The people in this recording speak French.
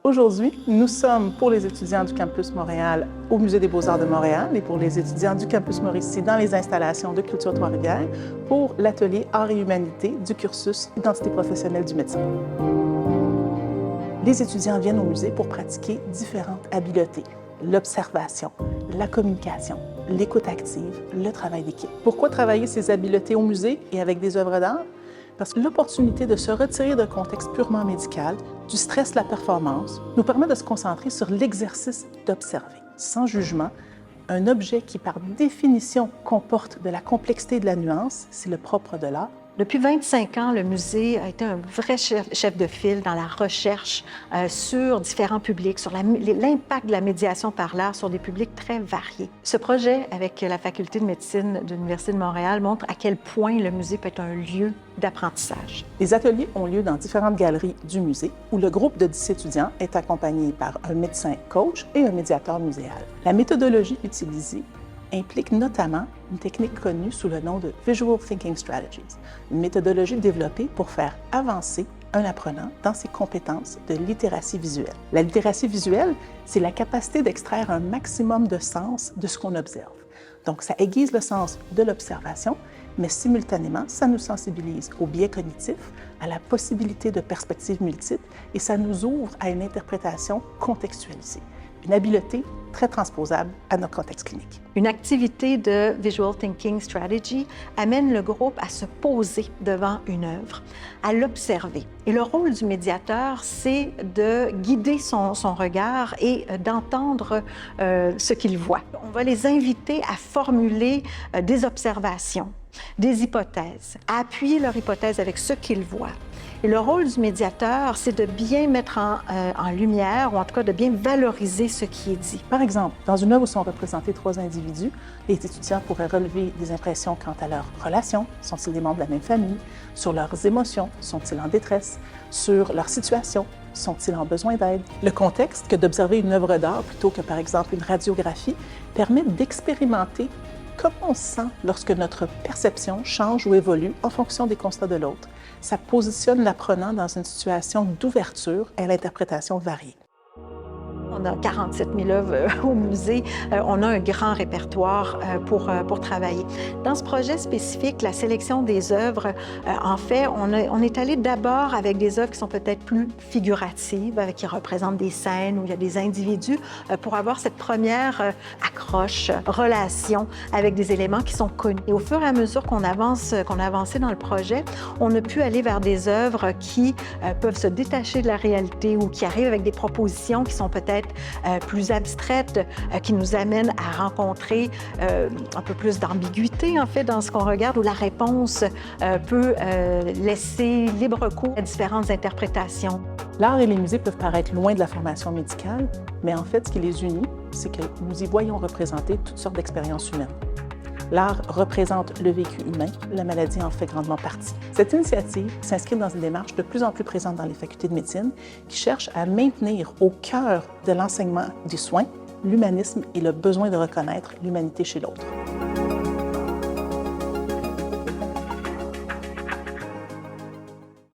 Aujourd'hui, nous sommes pour les étudiants du Campus Montréal au Musée des Beaux-Arts de Montréal et pour les étudiants du Campus Mauricie dans les installations de Culture Trois-Rivières pour l'atelier Arts et Humanités du cursus Identité professionnelle du médecin. Les étudiants viennent au musée pour pratiquer différentes habiletés, l'observation, la communication, l'écoute active, le travail d'équipe. Pourquoi travailler ces habiletés au musée et avec des œuvres d'art? Parce que l'opportunité de se retirer d'un contexte purement médical, du stress de la performance, nous permet de se concentrer sur l'exercice d'observer, sans jugement, un objet qui, par définition, comporte de la complexité et de la nuance, c'est le propre de l'art. Depuis 25 ans, le musée a été un vrai chef de file dans la recherche sur différents publics, sur l'impact de la médiation par l'art sur des publics très variés. Ce projet, avec la Faculté de médecine de l'Université de Montréal, montre à quel point le musée peut être un lieu d'apprentissage. Les ateliers ont lieu dans différentes galeries du musée, où le groupe de 10 étudiants est accompagné par un médecin coach et un médiateur muséal. La méthodologie utilisée implique notamment une technique connue sous le nom de Visual Thinking Strategies, une méthodologie développée pour faire avancer un apprenant dans ses compétences de littératie visuelle. La littératie visuelle, c'est la capacité d'extraire un maximum de sens de ce qu'on observe. Donc, ça aiguise le sens de l'observation, mais simultanément, ça nous sensibilise au biais cognitif, à la possibilité de perspectives multiples et ça nous ouvre à une interprétation contextualisée. Une habileté très transposable à notre contexte clinique. Une activité de Visual Thinking Strategy amène le groupe à se poser devant une œuvre, à l'observer. Et le rôle du médiateur, c'est de guider son regard et d'entendre ce qu'il voit. On va les inviter à formuler des observations, des hypothèses, à appuyer leur hypothèse avec ce qu'ils voient. Et le rôle du médiateur, c'est de bien mettre en lumière, ou en tout cas de bien valoriser ce qui est dit. Par exemple, dans une œuvre où sont représentés 3 individus, les étudiants pourraient relever des impressions quant à leurs relations, sont-ils des membres de la même famille, sur leurs émotions, sont-ils en détresse, sur leur situation, sont-ils en besoin d'aide. Le contexte que d'observer une œuvre d'art plutôt que par exemple une radiographie permet d'expérimenter comment on se sent lorsque notre perception change ou évolue en fonction des constats de l'autre. Ça positionne l'apprenant dans une situation d'ouverture à l'interprétation variée. On a 47 000 œuvres au musée. On a un grand répertoire pour travailler. Dans ce projet spécifique, la sélection des œuvres, en fait, on est allé d'abord avec des œuvres qui sont peut-être plus figuratives, qui représentent des scènes où il y a des individus, pour avoir cette première accroche, relation avec des éléments qui sont connus. Et au fur et à mesure qu'on a avancé dans le projet, on a pu aller vers des œuvres qui peuvent se détacher de la réalité ou qui arrivent avec des propositions qui sont peut-être plus abstraites, qui nous amènent à rencontrer un peu plus d'ambiguïté, en fait, dans ce qu'on regarde, où la réponse peut laisser libre cours à différentes interprétations. L'art et les musées peuvent paraître loin de la formation médicale, mais en fait, ce qui les unit, c'est que nous y voyons représenter toutes sortes d'expériences humaines. L'art représente le vécu humain, la maladie en fait grandement partie. Cette initiative s'inscrit dans une démarche de plus en plus présente dans les facultés de médecine qui cherche à maintenir au cœur de l'enseignement des soins l'humanisme et le besoin de reconnaître l'humanité chez l'autre.